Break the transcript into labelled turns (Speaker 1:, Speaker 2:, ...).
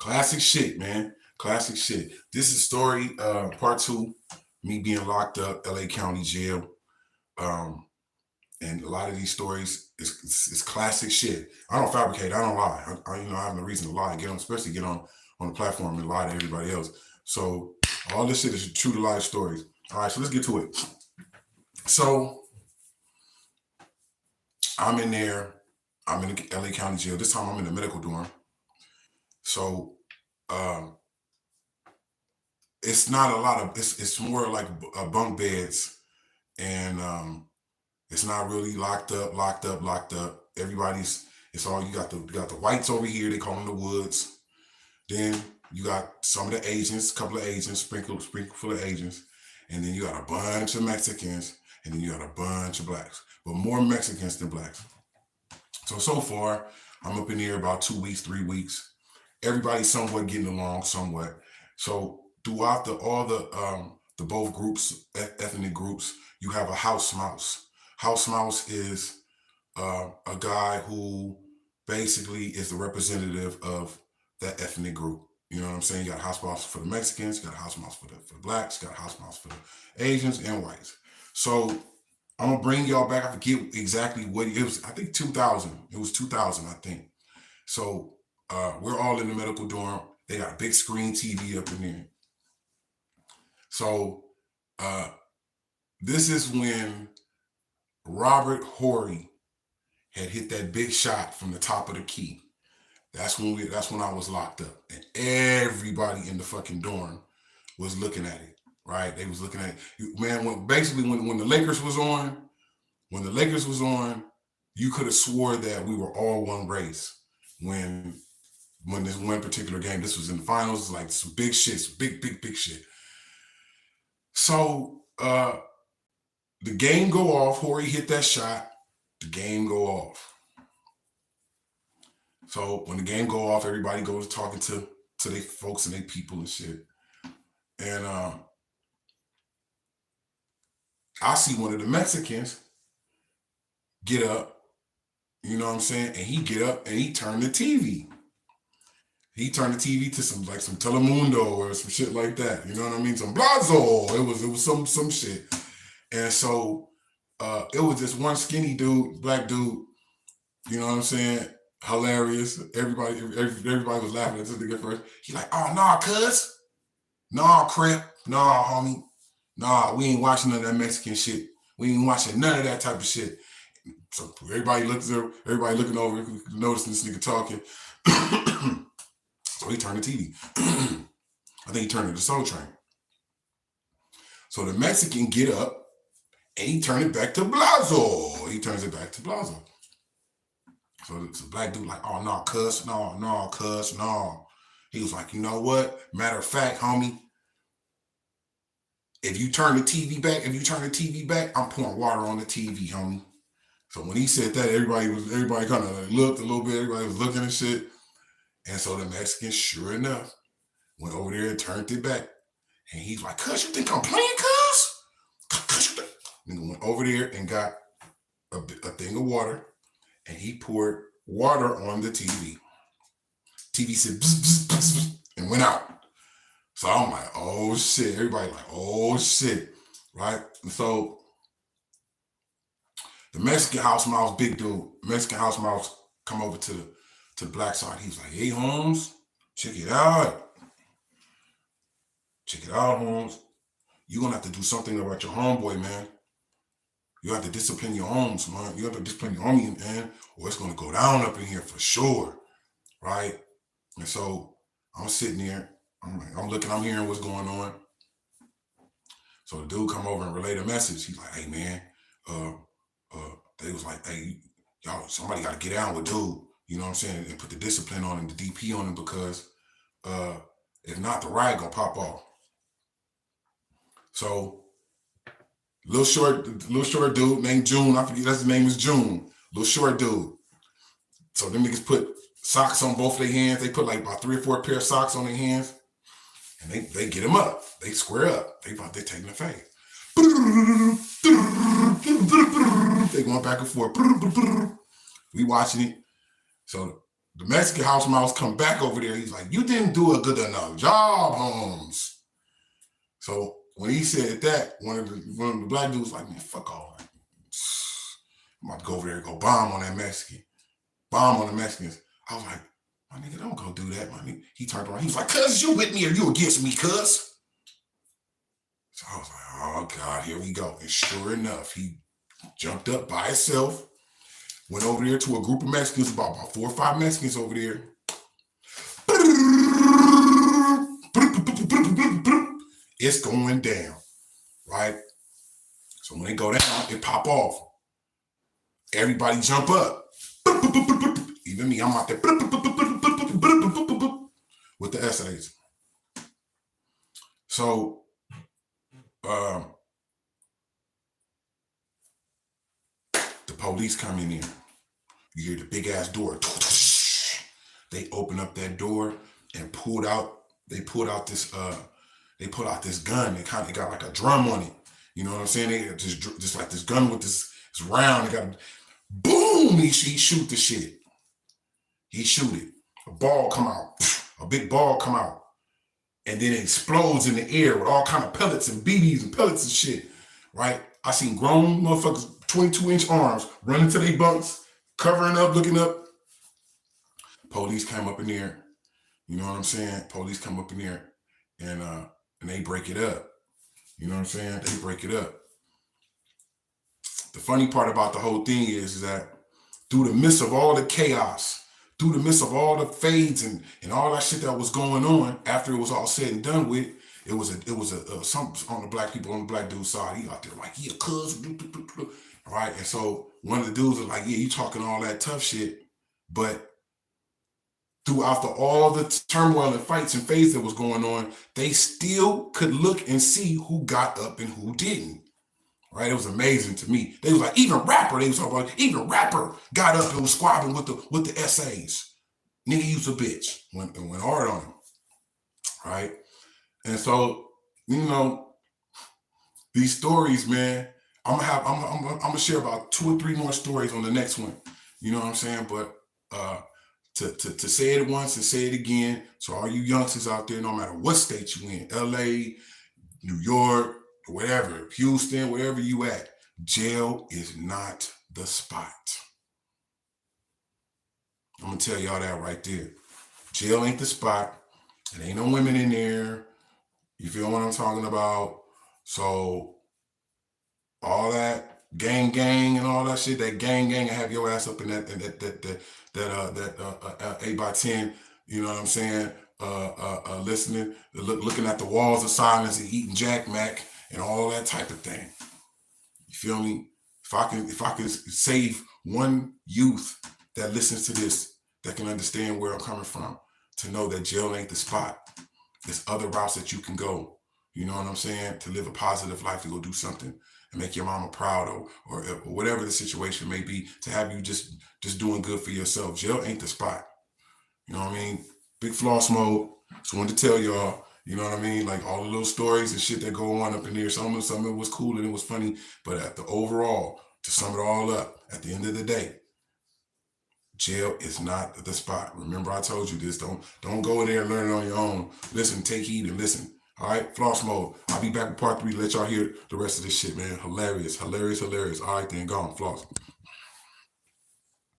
Speaker 1: Classic shit, man. Classic shit. This is story part 2, me being locked up, LA County Jail. Um, and a lot of these stories is classic shit. I don't fabricate. I don't lie. I have no reason to lie. Especially get on the platform and lie to everybody else. So all this shit is true to life stories. All right, so let's get to it. So I'm in there. I'm in the LA County Jail. This time I'm in the medical dorm. So it's not a lot of. It's more like bunk beds, and it's not really locked up. Everybody's. It's all you got. You got the whites over here. They call them the Woods. Then you got some of the Asians, a couple of Asians, sprinkle full of Asians, and then you got a bunch of Mexicans, and then you got a bunch of blacks, but more Mexicans than blacks. So far, I'm up in here about 2 weeks, 3 weeks. Everybody's somewhat getting along, somewhat. So throughout all the both groups, ethnic groups, you have a house mouse. House mouse is a guy who basically is the representative of that ethnic group. You know what I'm saying? You got a house mouse for the Mexicans, you got a house mouse for the blacks, you got a house mouse for the Asians and whites. So I'm gonna bring y'all back. I forget exactly what it was. I think 2000. It was 2000, I think. So we're all in the medical dorm. They got a big screen TV up in there. So this is when Robert Horry had hit that big shot from the top of the key. That's when I was locked up, and everybody in the fucking dorm was looking at it. Right? They was looking at it. Man, when the Lakers was on, you could have swore that we were all one race. When this one particular game, this was in the finals, like some big shit, some big shit. So the game go off. Horry hit that shot. The game go off. So when the game go off, everybody goes talking to their folks and their people and shit. And I see one of the Mexicans get up, you know what I'm saying? And he get up and he turned the TV. He turned the TV to some Telemundo or some shit like that. You know what I mean? Some Blazo. It was some shit. And so it was this one skinny dude, black dude, you know what I'm saying? Hilarious. Everybody was laughing at this nigga first. He like, oh, nah, cuz. Nah, crip. Nah, homie. Nah, we ain't watching none of that Mexican shit. We ain't watching none of that type of shit. So everybody looking over, noticing this nigga talking. So he turned the TV. I think he turned it to Soul Train. So the Mexican get up and he turned it back to Blazo. He turns it back to Blazo. So the black dude like, oh, no, cuss, no, cuss, no. He was like, you know what? Matter of fact, homie, if you turn the TV back, I'm pouring water on the TV, homie. So when he said that, everybody kind of looked a little bit. Everybody was looking and shit. And so the Mexican, sure enough, went over there and turned it back. And he's like, cuz, you think I'm playing, cuz? Nigga went over there and got a thing of water, and he poured water on the TV. TV said, bzz, bzz, bzz, bzz, and went out. So I'm like, oh shit. Everybody like, oh shit, right? And so the Mexican house mouse, big dude, Mexican house mouse, come over to the black side. He's like, hey, Holmes, check it out. Check it out, Holmes. You're going to have to do something about your homeboy, man. You have to discipline your homes, man. You have to discipline your homie, man, or it's going to go down up in here for sure, right? And so I'm sitting there. I'm looking, I'm hearing what's going on. So the dude come over and relay the message. He's like, hey, man, they was like, hey, y'all, somebody got to get down with dude, you know what I'm saying, and put the discipline on him, the DP on him, because if not, the riot gonna pop off. So little short dude named June, I forget his name is June, little short dude. So them niggas put socks on both their hands. They put like about 3 or 4 pair of socks on their hands, and they get him up. They square up. They taking the fade. They going back and forth. We watching it. So The Mexican house mouse come back over there. He's like, you didn't do a good enough job, Holmes. So when he said that, one of the black dudes was like, man, fuck all that. I'm about to go over there and go bomb on that Mexican. Bomb on the Mexicans. I was like, my nigga, don't go do that, my nigga. He turned around. He was like, cuz, you with me or you against me, cuz? So I was like, oh, God, here we go. And sure enough, he jumped up by himself, went over there to a group of Mexicans, about 4 or 5 Mexicans over there. It's going down, right? So when they go down, it pop off. Everybody jump up. Even me, I'm out there with the essays. So the police come in there. You hear the big ass door. They open up that door and they pulled out this gun. They kind of got like a drum on it. You know what I'm saying? They just like this gun with this round. They got boom. He shoot the shit. He shoot it. A ball come out. A big ball come out. And then it explodes in the air with all kind of pellets and BBs and pellets and shit. Right? I seen grown motherfuckers, 22-inch arms, running to their bunks, covering up, looking up. Police came up in there. You know what I'm saying? Police come up in there and they break it up. You know what I'm saying? They break it up. The funny part about the whole thing is that through the midst of all the chaos, through the midst of all the fades and all that shit that was going on, after it was all said and done with, it was some on the black people, on the black dude's side. He out there like, yeah, cuz, right? And so one of the dudes was like, yeah, you talking all that tough shit, but throughout all the turmoil and fights and fades that was going on, they still could look and see who got up and who didn't. Right? It was amazing to me. They was like, even rapper got up and was squabbling with the essays. Nigga, you's a bitch. Went hard on him. Right? And so, you know, these stories, man, I'm gonna share about 2 or 3 more stories on the next one. You know what I'm saying? But to say it once and say it again, so all you youngsters out there, no matter what state you in, LA, New York, whatever, Houston, wherever you at, jail is not the spot. I'm gonna tell y'all that right there. Jail ain't the spot. It ain't no women in there. You feel what I'm talking about? So all that gang and all that shit, that gang and have your ass up in that 8x10, you know what I'm saying? Listening, looking at the walls of silence and eating Jack Mac and all that type of thing. You feel me? If I can save one youth that listens to this, that can understand where I'm coming from, to know that jail ain't the spot. There's other routes that you can go. You know what I'm saying? To live a positive life, to go do something and make your mama proud, or whatever the situation may be, to have you just doing good for yourself. Jail ain't the spot. You know what I mean? Big floss mode. Just wanted to tell y'all, you know what I mean? Like all the little stories and shit that go on up in there. Some of it was cool and it was funny, but at the overall, to sum it all up, at the end of the day, jail is not the spot. Remember, I told you this. Don't go in there and learn it on your own. Listen, take heed and listen. All right, floss mode. I'll be back with part 3 to let y'all hear the rest of this shit, man. Hilarious. All right, then, gone, floss.